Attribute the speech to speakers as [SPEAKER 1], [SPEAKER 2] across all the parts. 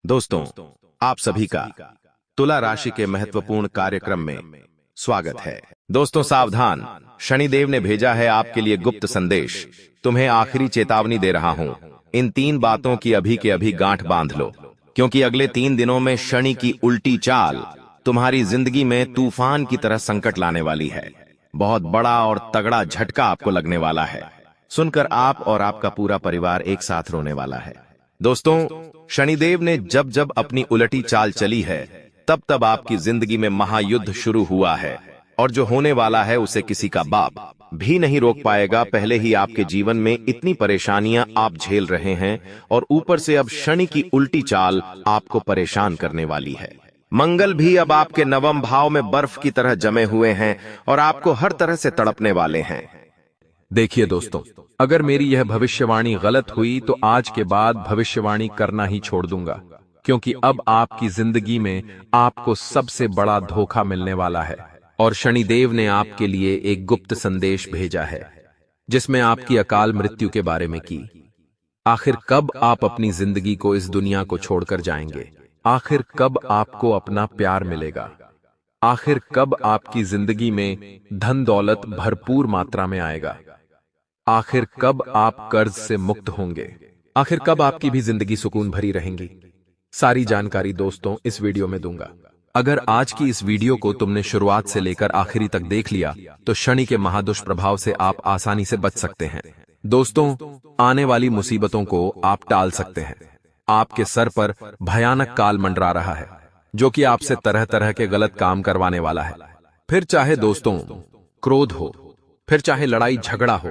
[SPEAKER 1] दोस्तों, आप सभी का तुला राशि के महत्वपूर्ण कार्यक्रम में स्वागत है। दोस्तों सावधान, शनिदेव ने भेजा है आपके लिए गुप्त संदेश। तुम्हें आखिरी चेतावनी दे रहा हूं। इन 3 बातों की अभी के अभी गांठ बांध लो, क्योंकि अगले 3 दिनों में शनि की उल्टी चाल तुम्हारी जिंदगी में तूफान की तरह संकट लाने वाली है। बहुत बड़ा और तगड़ा झटका आपको लगने वाला है। सुनकर आप और आपका पूरा परिवार एक साथ रोने वाला है। दोस्तों, शनिदेव ने जब जब अपनी उलटी चाल चली है, तब तब आपकी जिंदगी में महायुद्ध शुरू हुआ है, और जो होने वाला है उसे किसी का बाप भी नहीं रोक पाएगा। पहले ही आपके जीवन में इतनी परेशानियां आप झेल रहे हैं, और ऊपर से अब शनि की उल्टी चाल आपको परेशान करने वाली है। मंगल भी अब आपके नवम भाव में बर्फ की तरह जमे हुए हैं और आपको हर तरह से तड़पने वाले हैं।
[SPEAKER 2] देखिए दोस्तों, अगर मेरी यह भविष्यवाणी गलत हुई तो आज के बाद भविष्यवाणी करना ही छोड़ दूंगा, क्योंकि अब आपकी जिंदगी में आपको सबसे बड़ा धोखा मिलने वाला है। और शनिदेव ने आपके लिए एक गुप्त संदेश भेजा है, जिसमें आपकी अकाल मृत्यु के बारे में की। आखिर कब आप अपनी जिंदगी को इस दुनिया को छोड़कर जाएंगे? आखिर कब आपको अपना प्यार मिलेगा? आखिर कब आपकी जिंदगी में धन दौलत भरपूर मात्रा में आएगा? आखिर कब आप कर्ज से मुक्त होंगे? आखिर कब आपकी भी जिंदगी सुकून भरी रहेंगी? सारी जानकारी दोस्तों इस वीडियो में दूंगा। अगर आज की इस वीडियो को तुमने शुरुआत से लेकर आखिरी तक देख लिया तो शनि के महादुष्प्रभाव से आप आसानी से बच सकते हैं। दोस्तों, आने वाली मुसीबतों को आप टाल सकते हैं। आपके सर पर भयानक काल मंडरा रहा है, जो कि आपसे तरह तरह के गलत काम करवाने वाला है। फिर चाहे दोस्तों क्रोध हो, फिर चाहे लड़ाई झगड़ा हो,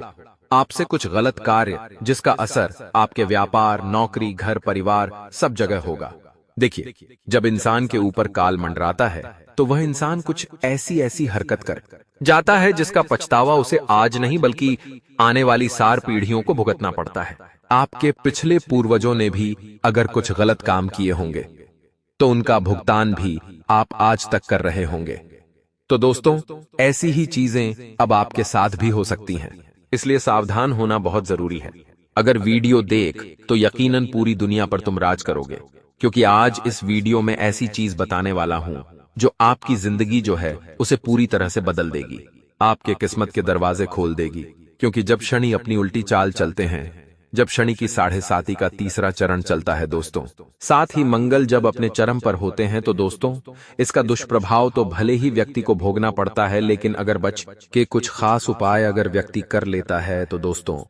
[SPEAKER 2] आपसे कुछ गलत कार्य जिसका असर आपके व्यापार, नौकरी, घर, परिवार सब जगह होगा। देखिए, जब इंसान के ऊपर काल मंडराता है तो वह इंसान कुछ ऐसी हरकत कर जाता है जिसका पछतावा उसे आज नहीं बल्कि आने वाली 4 पीढ़ियों को भुगतना पड़ता है। आपके पिछले पूर्वजों ने भी अगर कुछ गलत काम किए होंगे तो उनका भुगतान भी आप आज तक कर रहे होंगे। तो दोस्तों, ऐसी ही चीजें अब आपके साथ भी हो सकती हैं, इसलिए सावधान होना बहुत जरूरी है। अगर वीडियो देख तो यकीनन पूरी दुनिया पर तुम राज करोगे, क्योंकि आज इस वीडियो में ऐसी चीज बताने वाला हूं जो आपकी जिंदगी जो है उसे पूरी तरह से बदल देगी, आपके किस्मत के दरवाजे खोल देगी। क्योंकि जब शनि अपनी उल्टी चाल चलते हैं, जब शनि की 7.5 का तीसरा चरण चलता है दोस्तों, साथ ही मंगल जब अपने चरम पर होते हैं, तो दोस्तों इसका दुष्प्रभाव तो भले ही व्यक्ति को भोगना पड़ता है, लेकिन अगर बच के कुछ खास उपाय अगर व्यक्ति कर लेता है तो दोस्तों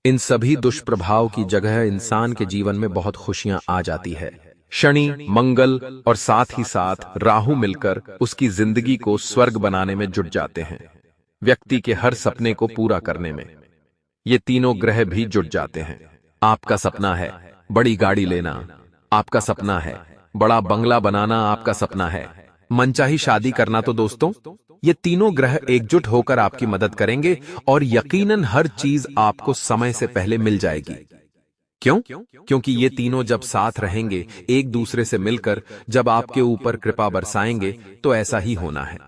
[SPEAKER 2] इन सभी दुष्प्रभाव की जगह इंसान के जीवन में बहुत खुशियां आ जाती है। शनि, मंगल और साथ ही साथ राहु मिलकर उसकी जिंदगी को स्वर्ग बनाने में जुट जाते हैं। व्यक्ति के हर सपने को पूरा करने में ये तीनों ग्रह भी जुट जाते हैं। आपका सपना है बड़ी गाड़ी लेना, आपका सपना है बड़ा बंगला बनाना, आपका सपना है मनचाही शादी करना, तो दोस्तों ये तीनों ग्रह एकजुट होकर आपकी मदद करेंगे और यकीनन हर चीज आपको समय से पहले मिल जाएगी। क्यों? क्योंकि ये तीनों जब साथ रहेंगे, एक दूसरे से मिलकर जब आपके ऊपर कृपा बरसाएंगे, तो ऐसा ही होना है।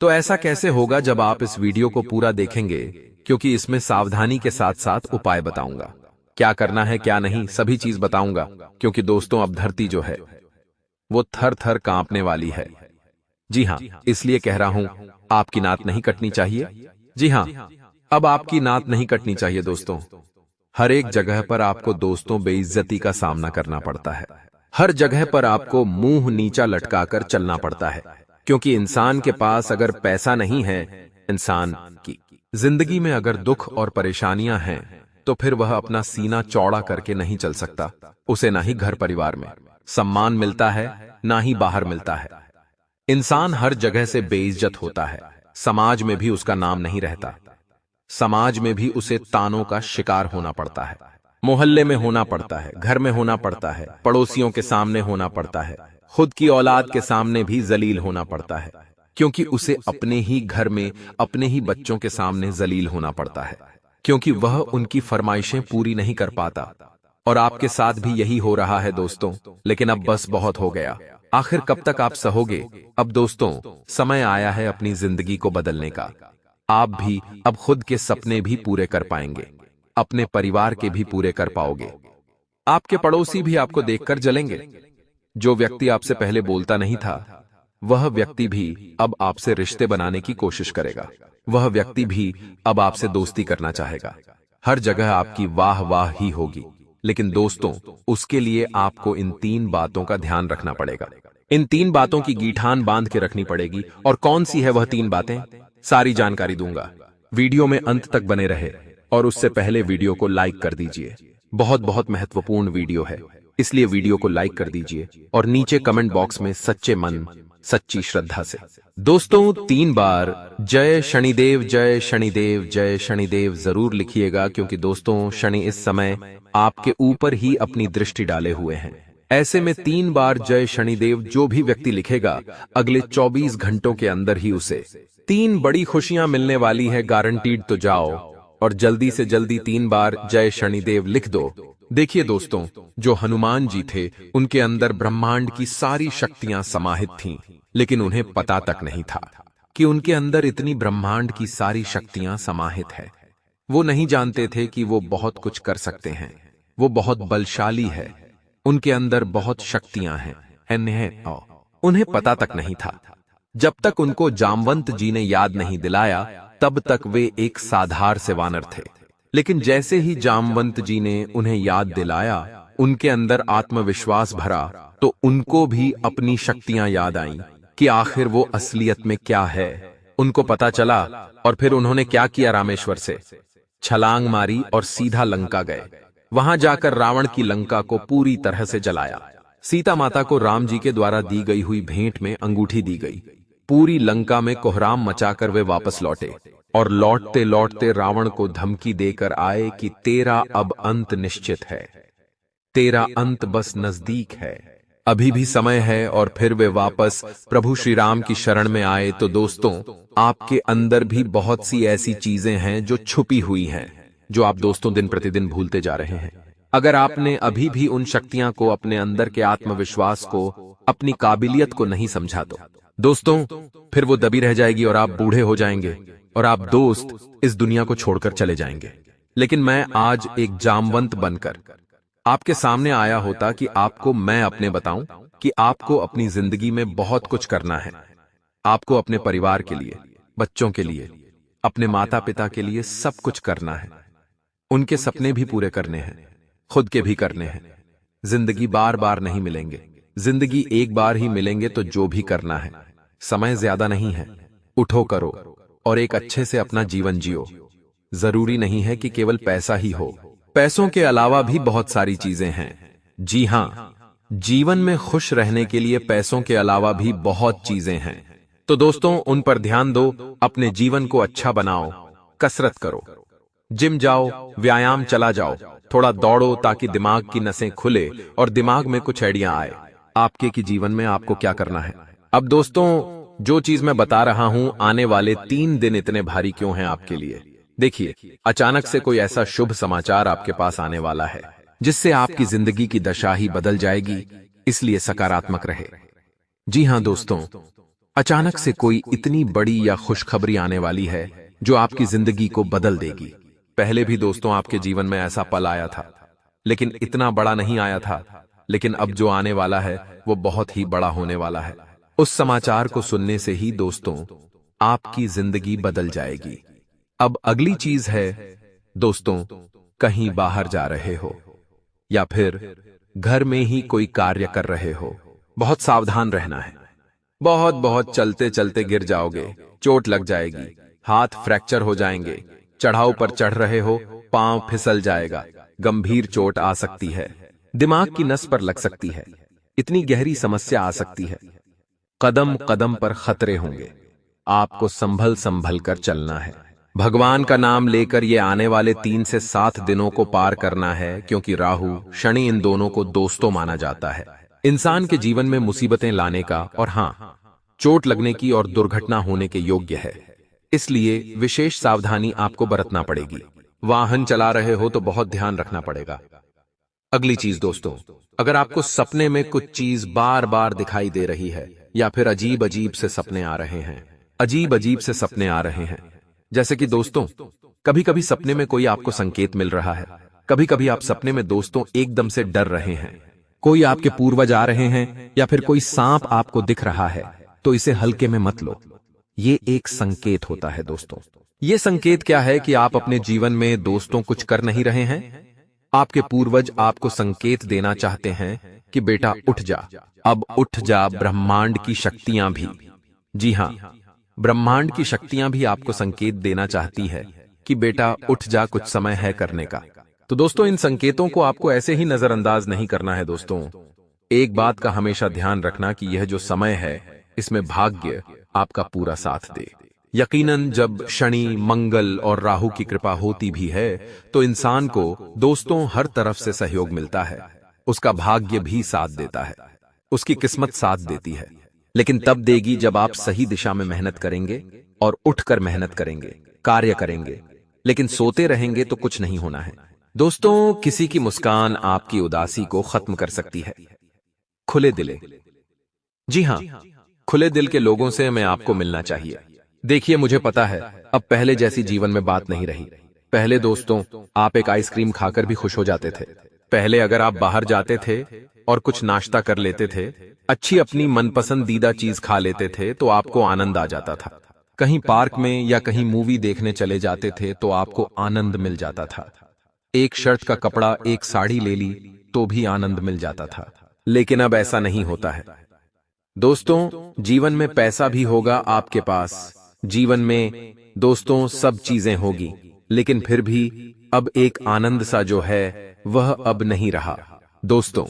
[SPEAKER 2] तो ऐसा कैसे होगा? जब आप इस वीडियो को पूरा देखेंगे, क्योंकि इसमें सावधानी के साथ साथ उपाय बताऊंगा। क्या करना है क्या नहीं सभी चीज बताऊंगा, क्योंकि दोस्तों अब धरती जो है वो थर थर कांपने वाली है। जी हां, इसलिए कह रहा हूं आपकी नात नहीं कटनी चाहिए। जी हां, अब आपकी नात नहीं कटनी चाहिए दोस्तों। हर एक जगह पर आपको दोस्तों बेइज्जती का सामना करना पड़ता है। हर जगह पर आपको मुंह नीचा लटकाकर चलना पड़ता है, क्योंकि इंसान के पास अगर पैसा नहीं है, इंसान की जिंदगी में अगर दुख और परेशानियां हैं, तो फिर वह अपना सीना चौड़ा करके नहीं चल सकता। उसे ना ही घर परिवार में सम्मान मिलता है, ना ही बाहर मिलता है। इंसान हर जगह से बेइज्जत होता है, समाज में भी उसका नाम नहीं रहता। समाज में भी उसे तानों का शिकार होना पड़ता है, मोहल्ले में होना पड़ता है, घर में होना पड़ता है, पड़ोसियों के सामने होना पड़ता है, खुद की औलाद के सामने भी जलील होना पड़ता है, क्योंकि उसे अपने ही घर में अपने ही बच्चों के सामने जलील होना पड़ता है, क्योंकि वह उनकी फरमाइशें पूरी नहीं कर पाता। और आपके साथ भी यही हो रहा है दोस्तों। लेकिन अब बस बहुत हो गया। आखिर कब तक आप सहोगे? अब दोस्तों समय आया है अपनी जिंदगी को बदलने का। आप भी अब खुद के सपने भी पूरे कर पाएंगे, अपने परिवार के भी पूरे कर पाओगे। आपके पड़ोसी भी आपको देखकर जलेंगे, जो व्यक्ति आपसे पहले बोलता नहीं था, वह व्यक्ति भी अब आपसे रिश्ते बनाने की कोशिश करेगा। वह व्यक्ति भी अब आपसे दोस्ती करना चाहेगा। हर जगह आपकी वाह वाह ही होगी। लेकिन दोस्तों, उसके लिए आपको इन 3 बातों का ध्यान रखना पड़ेगा। इन 3 बातों की गीठान बांध के रखनी पड़ेगी। और कौन सी है वह 3 बातें, सारी जानकारी दूंगा। वीडियो में अंत तक बने रहे और उससे पहले वीडियो को लाइक कर दीजिए। बहुत बहुत महत्वपूर्ण वीडियो है, इसलिए वीडियो को लाइक कर दीजिए और नीचे कमेंट बॉक्स में सच्चे मन सच्ची श्रद्धा से दोस्तों 3 बार जय शनिदेव जय शनिदेव जय शनिदेव जरूर लिखिएगा, क्योंकि दोस्तों शनि इस समय आपके ऊपर ही अपनी दृष्टि डाले हुए हैं। ऐसे में 3 बार जय शनिदेव जो भी व्यक्ति लिखेगा, अगले 24 घंटों के अंदर ही उसे 3 बड़ी खुशियां मिलने वाली है, गारंटीड। तो जाओ और जल्दी से जल्दी 3 बार जय शनिदेव लिख दो। देखिए दोस्तों, जो हनुमान जी थे उनके अंदर ब्रह्मांड की सारी शक्तियां समाहित थीं, लेकिन उन्हें पता तक नहीं था कि उनके अंदर इतनी ब्रह्मांड की सारी शक्तियां समाहित है। वो नहीं जानते थे कि वो बहुत कुछ कर सकते हैं, वो बहुत बलशाली है, उनके अंदर बहुत शक्तियां हैं। उन्हें पता तक नहीं था। जब तक उनको जामवंत जी ने याद नहीं दिलाया, तब तक वे एक साधारण से वानर थे। लेकिन जैसे ही जामवंत जी ने उन्हें याद दिलाया, उनके अंदर आत्मविश्वास भरा, तो उनको भी अपनी शक्तियां याद आईं कि आखिर वो असलियत में क्या है। उनको पता चला और फिर उन्होंने क्या किया, रामेश्वर से छलांग मारी और सीधा लंका गए। वहां जाकर रावण की लंका को पूरी तरह से जलाया। सीता माता को राम जी के द्वारा दी गई हुई भेंट में अंगूठी दी गई। पूरी लंका में कोहराम मचाकर वे वापस लौटे और लौटते लौटते रावण को धमकी देकर आए कि तेरा अब अंत निश्चित है, तेरा अंत बस नजदीक है, अभी भी समय है। और फिर वे वापस प्रभु श्री राम की शरण में आए। तो दोस्तों, आपके अंदर भी बहुत सी ऐसी चीजें हैं जो छुपी हुई हैं, जो आप दोस्तों दिन प्रतिदिन भूलते जा रहे हैं। अगर आपने अभी भी उन शक्तियां को, अपने अंदर के आत्मविश्वास को, अपनी काबिलियत को नहीं समझा तो दोस्तों फिर वो दबी रह जाएगी और आप बूढ़े हो जाएंगे और आप दोस्त इस दुनिया को छोड़कर चले जाएंगे। लेकिन मैं आज एक जामवंत बनकर आपके सामने आया होता कि आपको मैं अपने बताऊं कि आपको अपनी जिंदगी में बहुत कुछ करना है। आपको अपने परिवार के लिए, बच्चों के लिए, अपने माता पिता के लिए सब कुछ करना है। उनके सपने भी पूरे करने हैं, खुद के भी करने हैं। जिंदगी बार बार नहीं मिलेंगे, जिंदगी एक बार ही मिलेंगे। तो जो भी करना है, समय ज्यादा नहीं है, उठो करो और एक अच्छे से अपना जीवन जियो। जरूरी नहीं है कि केवल पैसा ही हो, पैसों के अलावा भी बहुत सारी चीजें हैं। जी हां, जीवन में खुश रहने के लिए पैसों के अलावा भी बहुत चीजें हैं। तो दोस्तों उन पर ध्यान दो, अपने जीवन को अच्छा बनाओ, कसरत करो, जिम जाओ, व्यायाम चला जाओ, थोड़ा दौड़ो ताकि दिमाग की नसें खुले और दिमाग में कुछ आइडिया आए आपके कि जीवन में आपको क्या करना है। अब दोस्तों, जो चीज मैं बता रहा हूं, आने वाले 3 दिन इतने भारी क्यों हैं आपके लिए? देखिए, अचानक से कोई ऐसा शुभ समाचार आपके पास आने वाला है जिससे आपकी जिंदगी की दशा ही बदल जाएगी, इसलिए सकारात्मक रहे। जी हां दोस्तों, अचानक से कोई इतनी बड़ी या खुशखबरी आने वाली है जो आपकी जिंदगी को बदल देगी। पहले भी दोस्तों आपके जीवन में ऐसा पल आया था, लेकिन इतना बड़ा नहीं आया था। लेकिन अब जो आने वाला है वो बहुत ही बड़ा होने वाला है। उस समाचार को सुनने से ही दोस्तों आपकी जिंदगी बदल जाएगी। अब अगली चीज है दोस्तों, कहीं बाहर जा रहे हो या फिर घर में ही कोई कार्य कर रहे हो, बहुत सावधान रहना है। बहुत बहुत चलते चलते गिर जाओगे, चोट लग जाएगी, हाथ फ्रैक्चर हो जाएंगे। चढ़ाव पर चढ़ रहे हो, पांव फिसल जाएगा, गंभीर चोट आ सकती है, दिमाग की नस पर लग सकती है, इतनी गहरी समस्या आ सकती है। कदम कदम पर खतरे होंगे, आपको संभल संभल कर चलना है। भगवान का नाम लेकर ये आने वाले 3 से 7 दिनों को पार करना है, क्योंकि राहु शनि इन दोनों को दोस्तों माना जाता है। इंसान के जीवन में मुसीबतें लाने का और हां, चोट लगने की और दुर्घटना होने के योग्य है। इसलिए विशेष सावधानी आपको बरतना पड़ेगी। वाहन चला रहे हो तो बहुत ध्यान रखना पड़ेगा। अगली चीज दोस्तों, अगर आपको सपने में कुछ चीज बार बार दिखाई दे रही है या फिर अजीब अजीब से सपने आ रहे हैं, अजीब अजीब से सपने आ रहे हैं, जैसे कि दोस्तों कभी कभी सपने में कोई आपको संकेत मिल रहा है, कभी कभी आप सपने में दोस्तों एकदम से डर रहे हैं, कोई आपके पूर्वज आ रहे हैं या फिर कोई सांप आपको दिख रहा है तो इसे हल्के में मत लो। ये एक संकेत होता है दोस्तों। ये संकेत क्या है कि आप अपने जीवन में दोस्तों कुछ कर नहीं रहे हैं। आपके पूर्वज आपको संकेत देना चाहते हैं कि बेटा उठ जा, अब उठ जा। ब्रह्मांड की शक्तियां भी, जी हां, ब्रह्मांड की शक्तियां भी आपको संकेत देना चाहती है कि बेटा उठ जा, कुछ समय है करने का। तो दोस्तों, इन संकेतों को आपको ऐसे ही नजरअंदाज नहीं करना है दोस्तों। एक बात का हमेशा ध्यान रखना कि यह जो समय है इसमें भाग्य आपका पूरा साथ दे। यकीनन जब शनि, मंगल और राहु की कृपा होती भी है तो इंसान को दोस्तों हर तरफ से सहयोग मिलता है। उसका भाग्य भी साथ देता है, उसकी किस्मत साथ देती है, लेकिन तब देगी जब आप सही दिशा में मेहनत करेंगे और उठकर मेहनत करेंगे, कार्य करेंगे। लेकिन सोते रहेंगे तो कुछ नहीं होना है दोस्तों। किसी की मुस्कान आपकी उदासी को खत्म कर सकती है। खुले दिले, जी हां, खुले दिल के लोगों से मैं आपको मिलना चाहिए। देखिए, मुझे पता है अब पहले जैसी जीवन में बात नहीं रही। पहले दोस्तों आप एक आइसक्रीम खाकर भी खुश हो जाते थे। पहले अगर आप बाहर जाते थे और कुछ नाश्ता कर लेते थे, अच्छी अपनी मनपसंदीदा चीज खा लेते थे तो आपको आनंद आ जाता था। कहीं पार्क में या कहीं मूवी देखने चले जाते थे तो आपको आनंद मिल जाता था। एक शर्ट का कपड़ा, एक साड़ी ले ली तो भी आनंद मिल जाता था। लेकिन अब ऐसा नहीं होता है दोस्तों। जीवन में पैसा भी होगा आपके पास, जीवन में दोस्तों सब चीजें होगी, लेकिन फिर भी अब एक आनंद सा जो है वह अब नहीं रहा दोस्तों।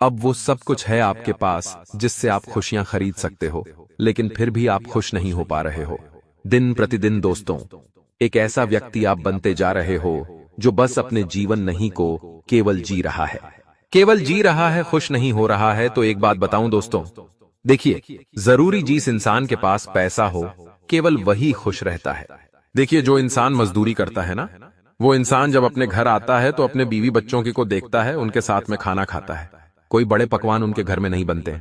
[SPEAKER 2] अब वो सब कुछ है आपके पास जिससे आप खुशियां खरीद सकते हो, लेकिन फिर भी आप खुश नहीं हो पा रहे हो। दिन प्रतिदिन दोस्तों एक ऐसा व्यक्ति आप बनते जा रहे हो जो बस अपने जीवन नहीं को केवल जी रहा है, केवल जी रहा है, खुश नहीं हो रहा है। तो एक बात बताऊं दोस्तों, देखिए, जरूरी जिस इंसान के पास पैसा हो केवल वही खुश रहता है। देखिए, जो इंसान मजदूरी करता है ना, वो इंसान जब अपने घर आता है तो अपने बीवी बच्चों की को देखता है, उनके साथ में खाना खाता है। कोई बड़े पकवान उनके घर में नहीं बनते,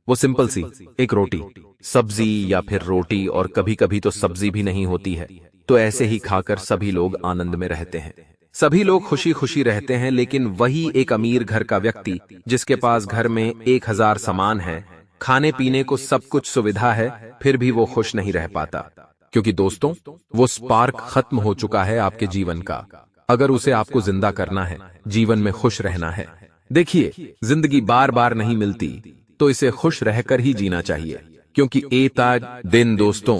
[SPEAKER 2] वो सिंपल सी एक रोटी, सब्जी या फिर रोटी, और कभी कभी तो सब्जी भी नहीं होती है। तो ऐसे ही खाकर सभी लोग आनंद में रहते हैं, सभी लोग खुशी खुशी रहते हैं। लेकिन वही एक अमीर घर का व्यक्ति जिसके पास घर में 1000 सामान है, खाने पीने को सब कुछ सुविधा है, फिर भी वो खुश नहीं रह पाता, क्योंकि दोस्तों वो स्पार्क खत्म हो चुका है आपके जीवन का। अगर उसे आपको जिंदा करना है, जीवन में खुश रहना है, देखिए, जिंदगी बार बार नहीं मिलती, तो इसे खुश रहकर ही जीना चाहिए। क्योंकि एक दिन दोस्तों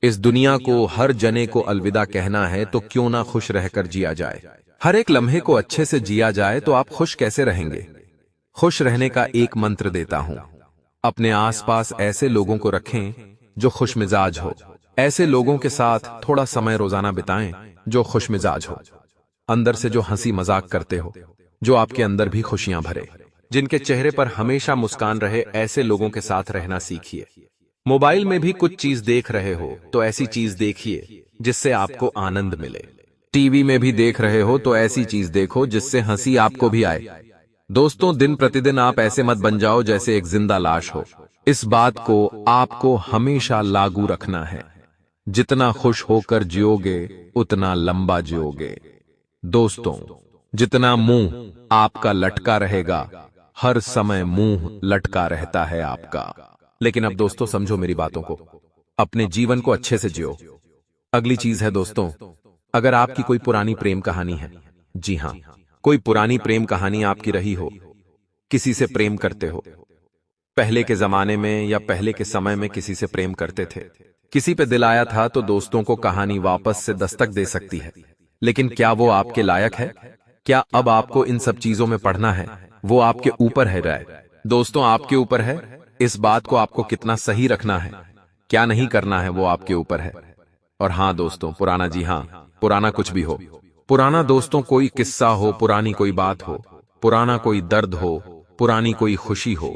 [SPEAKER 2] इस दुनिया को हर जने को अलविदा कहना है, तो क्यों ना खुश रहकर जिया जाए। हर एक लम्हे को अच्छे से जिया जाए तो आप खुश कैसे रहेंगे। खुश रहने का एक मंत्र देता हूं, अपने आसपास ऐसे लोगों को रखें जो खुश मिजाज हो। ऐसे लोगों के साथ थोड़ा समय रोजाना बिताएं जो खुश मिजाज हो, अंदर से जो हंसी मजाक करते हो, जो आपके अंदर भी खुशियां भरे, जिनके चेहरे पर हमेशा मुस्कान रहे। ऐसे लोगों के साथ रहना सीखिए। मोबाइल में भी कुछ चीज देख रहे हो तो ऐसी चीज देखिए जिससे आपको आनंद मिले। टीवी में भी देख रहे हो तो ऐसी चीज देखो जिससे हंसी आपको भी आए। दोस्तों, दिन प्रतिदिन आप ऐसे मत बन जाओ जैसे एक जिंदा लाश हो। इस बात को आपको हमेशा लागू रखना है। जितना खुश होकर जियोगे उतना लंबा जियोगे दोस्तों। जितना मुंह आपका लटका रहेगा, हर समय मुंह लटका रहता है आपका। लेकिन अब दोस्तों समझो मेरी बातों को, अपने जीवन को अच्छे से जियो। अगली चीज है दोस्तों, अगर आपकी कोई पुरानी प्रेम कहानी है, जी हां, कोई पुरानी प्रेम कहानी आपकी रही हो, किसी से प्रेम करते हो, पहले के जमाने में या पहले के समय में किसी से प्रेम करते थे, किसी पे दिल आया था, तो दोस्तों को कहानी वापस से दस्तक दे सकती है। लेकिन क्या वो आपके लायक है? क्या अब आपको इन सब चीजों में पढ़ना है? वो आपके ऊपर है राय दोस्तों, आपके ऊपर है। इस बात को आपको कितना सही रखना है, क्या नहीं करना है, वो आपके ऊपर है। और हां दोस्तों, पुराना, जी हां, पुराना कुछ भी हो, पुराना दोस्तों कोई किस्सा हो, पुरानी कोई बात हो, पुराना कोई दर्द हो, पुरानी कोई खुशी हो,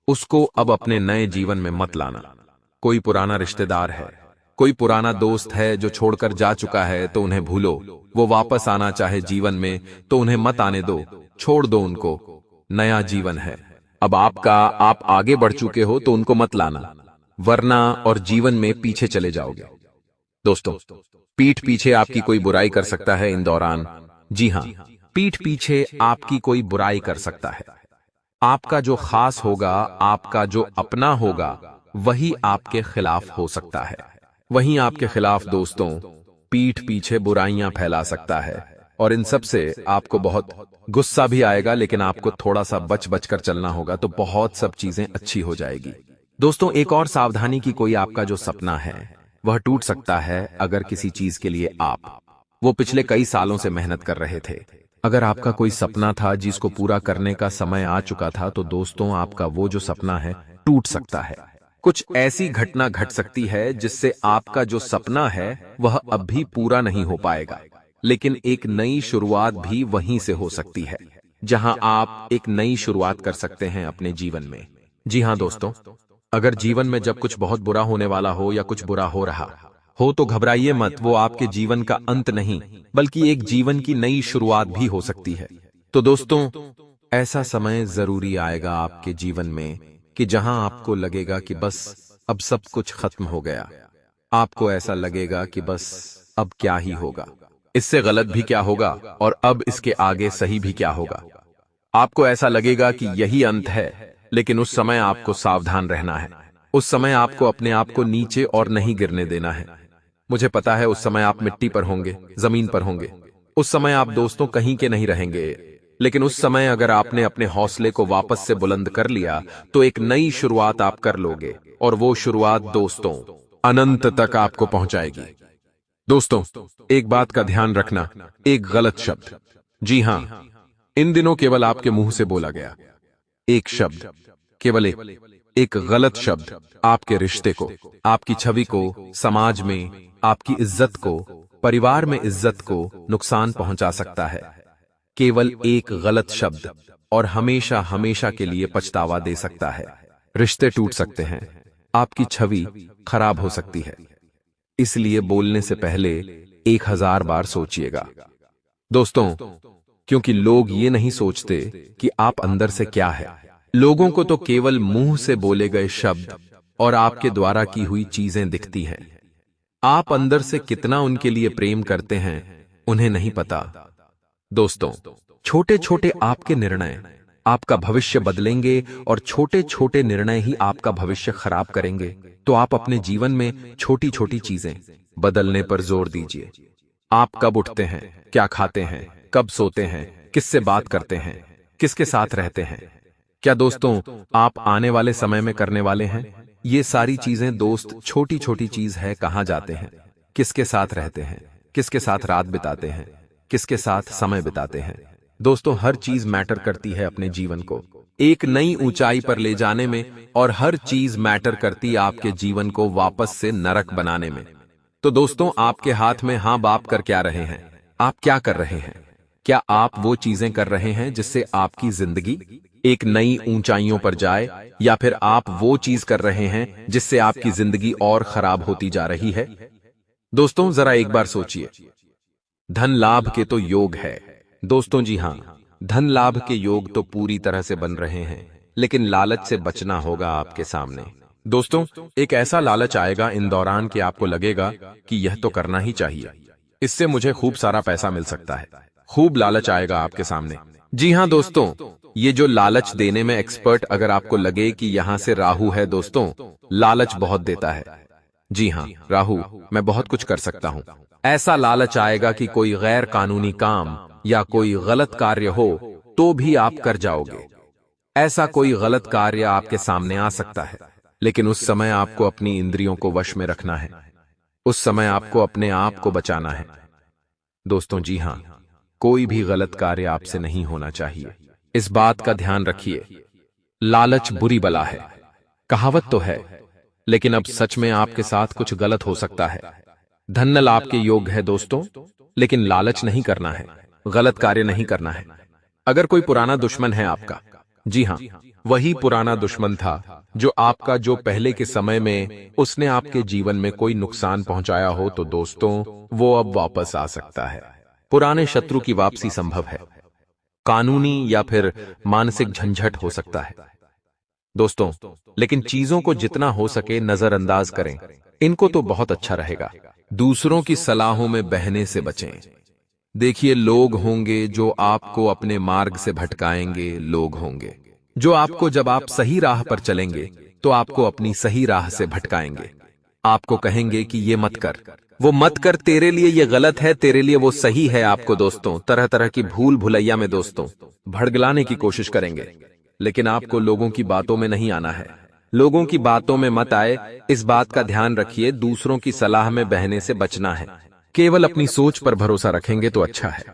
[SPEAKER 2] उसको अब अपने नए जीवन में मत लाना। कोई पुराना रिश्तेदार है, कोई पुराना दोस्त है जो छोड़कर जा चुका है, तो उन्हें भूलो। वो वापस आना चाहे जीवन में तो उन्हें मत आने दो, छोड़ दो उनको। नया जीवन है अब आपका, आप आगे बढ़ चुके हो तो उनको मत लाना, वरना और जीवन में पीछे चले जाओगे। दोस्तों, पीठ पीछे आपकी कोई बुराई कर सकता है इन दौरान, जी हां, पीठ पीछे आपकी कोई बुराई कर सकता है, आपका जो खास होगा, आपका जो अपना होगा, वही आपके खिलाफ हो सकता है। वहीं आपके खिलाफ दोस्तों पीठ पीछे बुराइयां फैला सकता है, और इन सब से आपको बहुत गुस्सा भी आएगा, लेकिन आपको थोड़ा सा बच बच कर चलना होगा, तो बहुत सब चीजें अच्छी हो जाएगी। दोस्तों एक और सावधानी कि कोई आपका जो सपना है वह टूट सकता है अगर किसी चीज के लिए आप वो पिछले कई सालों से मेहनत कर रहे थे। अगर आपका कोई सपना था जिसको पूरा करने का समय आ चुका था, तो दोस्तों आपका वो जो सपना है टूट सकता है। कुछ ऐसी घटना घट सकती है जिससे आपका जो सपना है वह अब भी पूरा नहीं हो पाएगा, लेकिन एक नई शुरुआत भी वहीं से हो सकती है, जहां आप एक नई शुरुआत कर सकते हैं अपने जीवन में। जी हां दोस्तों, अगर जीवन में जब कुछ बहुत बुरा होने वाला हो या कुछ बुरा हो रहा हो तो घबराइए मत, वो आपके जीवन का अंत नहीं बल्कि एक जीवन की नई शुरुआत भी हो सकती है। तो दोस्तों ऐसा समय जरूरी आएगा आपके जीवन में कि जहां आपको लगेगा कि बस अब सब कुछ खत्म हो गया। आपको ऐसा लगेगा कि बस अब क्या ही होगा, इससे गलत भी क्या होगा, और अब इसके आगे सही भी क्या होगा। आपको ऐसा लगेगा कि यही अंत है, लेकिन उस समय आपको सावधान रहना है। उस समय आपको अपने आप को नीचे और नहीं गिरने देना है। मुझे पता है उस समय आप मिट्टी पर होंगे, जमीन पर होंगे। उस समय आप दोस्तों कहीं के नहीं रहेंगे, लेकिन उस समय अगर आपने अपने हौसले को वापस से बुलंद कर लिया तो एक नई शुरुआत आप कर लोगे, और वो शुरुआत दोस्तों अनंत तक आपको पहुंचाएगी। दोस्तों एक बात का ध्यान रखना, एक गलत शब्द, जी हां, इन दिनों केवल आपके मुंह से बोला गया एक शब्द, केवल एक गलत शब्द आपके रिश्ते को, आपकी छवि को, समाज में आपकी इज्जत को, परिवार में इज्जत को नुकसान पहुंचा सकता है। केवल एक गलत शब्द और हमेशा हमेशा के लिए पछतावा दे सकता है। रिश्ते टूट सकते हैं, आपकी छवि खराब हो सकती है। इसलिए बोलने से पहले 1000 बार सोचिएगा दोस्तों, क्योंकि लोग ये नहीं सोचते कि आप अंदर से क्या है। लोगों को तो केवल मुंह से बोले गए शब्द और आपके द्वारा की हुई चीजें दिखती हैं। आप अंदर से कितना उनके लिए प्रेम करते हैं उन्हें नहीं पता। दोस्तों छोटे छोटे आपके निर्णय आपका भविष्य बदलेंगे, और छोटे छोटे निर्णय ही आपका भविष्य खराब करेंगे। तो आप अपने जीवन में छोटी छोटी चीजें बदलने पर जोर दीजिए। आप कब उठते हैं, क्या खाते हैं, कब सोते हैं, किससे बात करते हैं, किसके साथ रहते हैं, क्या दोस्तों आप आने वाले समय में करने वाले हैं? ये सारी चीजें दोस्त छोटी छोटी चीज है। कहां जाते हैं, किसके साथ रहते हैं, किसके साथ रात बिताते हैं, किसके साथ समय बिताते हैं। दोस्तों हर चीज मैटर करती है अपने जीवन को एक नई ऊंचाई पर ले जाने में, और हर चीज मैटर करती आपके जीवन को वापस से नरक बनाने में। तो दोस्तों आपके हाथ में हां बाप कर क्या रहे हैं, आप क्या कर रहे हैं? क्या आप वो चीजें कर रहे हैं जिससे आपकी जिंदगी एक नई ऊंचाइयों पर जाए, या फिर आप वो चीज कर रहे हैं जिससे आपकी जिंदगी और खराब होती जा रही है? दोस्तों जरा एक बार सोचिए, धन लाभ के तो योग है दोस्तों, जी हां, धन लाभ के योग तो पूरी तरह से बन रहे हैं, लेकिन लालच से बचना होगा आपके सामने। दोस्तों एक ऐसा लालच आएगा इन दौरान कि आपको लगेगा कि यह तो करना ही चाहिए, इससे मुझे खूब सारा पैसा मिल सकता है। खूब लालच आएगा आपके सामने। जी हां दोस्तों, ये जो लालच देने में एक्सपर्ट, अगर आपको लगे कि यहां से राहु है दोस्तों, लालच बहुत देता है। जी हां, राहु, मैं बहुत कुछ कर सकता हूं। ऐसा लालच आएगा कि कोई गैर कानूनी काम या कोई गलत कार्य हो तो भी आप कर जाओगे। ऐसा कोई गलत कार्य आपके सामने आ सकता है, लेकिन उस समय आपको अपनी इंद्रियों को वश में रखना है। उस समय आपको अपने आप को बचाना है। दोस्तों जी हां, कोई भी गलत कार्य आपसे नहीं होना चाहिए, इस बात का ध्यान रखिए। लालच बुरी बला है, कहावत तो है, लेकिन अब सच में आपके साथ कुछ गलत हो सकता है। धन लाभ के योग है दोस्तों, लेकिन लालच नहीं करना है, गलत कार्य नहीं करना है। अगर कोई पुराना दुश्मन है आपका, जी हां, वही पुराना दुश्मन था जो आपका, जो पहले के समय में उसने आपके जीवन में कोई नुकसान पहुंचाया हो, तो दोस्तों वो अब वापस आ सकता है। पुराने शत्रु की वापसी संभव है। कानूनी या फिर मानसिक झंझट हो सकता है दोस्तों, लेकिन चीजों को जितना हो सके नजरअंदाज करें, इनको तो बहुत अच्छा रहेगा। दूसरों की सलाहों में बहने से बचें। देखिए लोग होंगे जो आपको अपने मार्ग से भटकाएंगे, लोग होंगे जो आपको जब आप सही राह पर चलेंगे तो आपको अपनी सही राह से भटकाएंगे। आपको कहेंगे कि ये मत कर, वो मत कर, तेरे लिए ये गलत है, तेरे लिए वो सही है। आपको दोस्तों तरह तरह की भूल भुलैया में दोस्तों भड़गलाने की कोशिश करेंगे, लेकिन आपको लोगों की बातों में नहीं आना है। लोगों की बातों में मत आए, इस बात का ध्यान रखिए। दूसरों की सलाह में बहने से बचना है। केवल अपनी सोच पर भरोसा रखेंगे तो अच्छा है।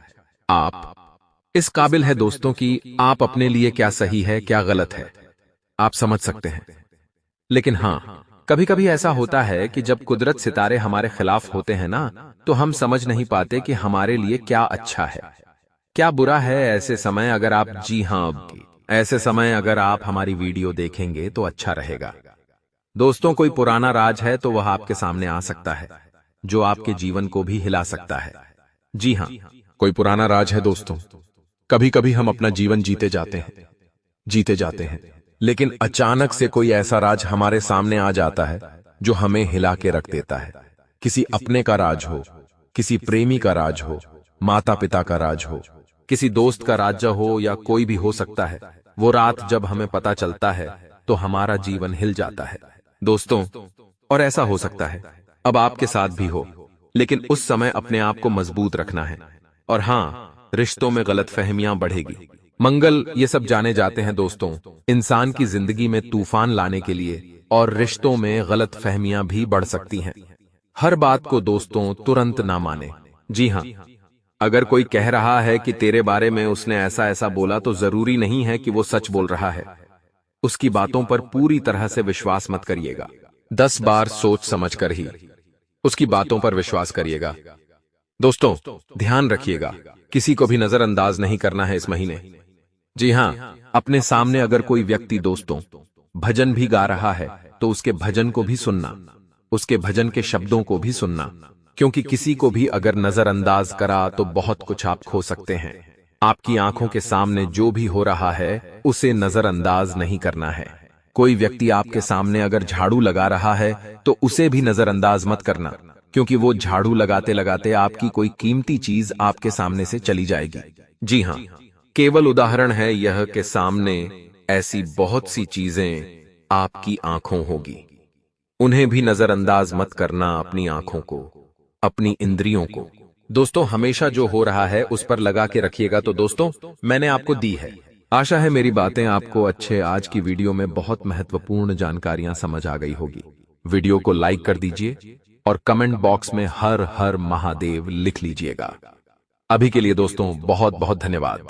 [SPEAKER 2] आप इस काबिल है दोस्तों कि आप अपने लिए क्या सही है क्या गलत है आप समझ सकते हैं। लेकिन हां, कभी कभी ऐसा होता है कि जब कुदरत सितारे हमारे खिलाफ होते हैं ना, तो हम समझ नहीं पाते कि हमारे लिए क्या अच्छा है क्या बुरा है। ऐसे समय अगर आप ऐसे समय अगर आप हमारी वीडियो देखेंगे तो अच्छा रहेगा। दोस्तों कोई पुराना राज है तो वह आपके सामने आ सकता है, जो आपके जीवन को भी हिला सकता है। जी हां, कोई पुराना राज है दोस्तों। कभी कभी हम अपना जीवन जीते जाते हैं, लेकिन अचानक से कोई ऐसा राज हमारे सामने आ जाता है जो हमें हिला के रख देता है। किसी अपने का राज हो, किसी प्रेमी का राज हो, माता पिता का राज हो, किसी दोस्त का राज्य हो, या कोई भी हो सकता है। वो रात जब हमें पता चलता है तो हमारा जीवन हिल जाता है दोस्तों। और ऐसा हो सकता है अब आपके साथ भी हो, लेकिन उस समय अपने आप को मजबूत रखना है। और हां, रिश्तों में गलतफहमियां बढ़ेगी। मंगल ये सब जाने जाते हैं दोस्तों इंसान की जिंदगी में तूफान लाने के लिए, और रिश्तों में गलतफहमियां भी बढ़ सकती हैं। हर बात को दोस्तों तुरंत ना माने। जी हां, अगर कोई कह रहा है कि तेरे बारे में उसने ऐसा ऐसा बोला, तो जरूरी नहीं है कि वो सच बोल रहा है। उसकी बातों पर पूरी तरह से विश्वास मत करिएगा। 10 बार सोच समझ कर ही उसकी बातों पर विश्वास करिएगा। दोस्तों ध्यान रखिएगा, किसी को भी नजरअंदाज नहीं करना है इस महीने। जी हां, अपने सामने अगर कोई व्यक्ति दोस्तों भजन भी गा रहा है तो उसके भजन को भी सुनना, उसके भजन के शब्दों को भी सुनना, क्योंकि किसी को भी अगर नजरअंदाज करा तो बहुत कुछ आप खो सकते हैं। आपकी आंखों के सामने जो भी हो रहा है उसे नजरअंदाज नहीं करना है। कोई व्यक्ति आपके सामने अगर झाड़ू लगा रहा है तो उसे भी नजरअंदाज मत करना, क्योंकि वो झाड़ू लगाते लगाते आपकी कोई कीमती चीज आपके सामने से चली जाएगी। जी हां, केवल उदाहरण है यह कि सामने ऐसी बहुत सी चीजें आपकी आंखों होगी, उन्हें भी नजरअंदाज मत करना। अपनी आंखों को, अपनी इंद्रियों को दोस्तों हमेशा जो हो रहा है उस पर लगा के रखिएगा। तो दोस्तों मैंने आपको दी है, आशा है मेरी बातें आपको अच्छे। आज की वीडियो में बहुत महत्वपूर्ण जानकारियां समझ आ गई होगी। वीडियो को लाइक कर दीजिए और कमेंट बॉक्स में हर हर महादेव लिख लीजिएगा। अभी के लिए दोस्तों बहुत बहुत धन्यवाद।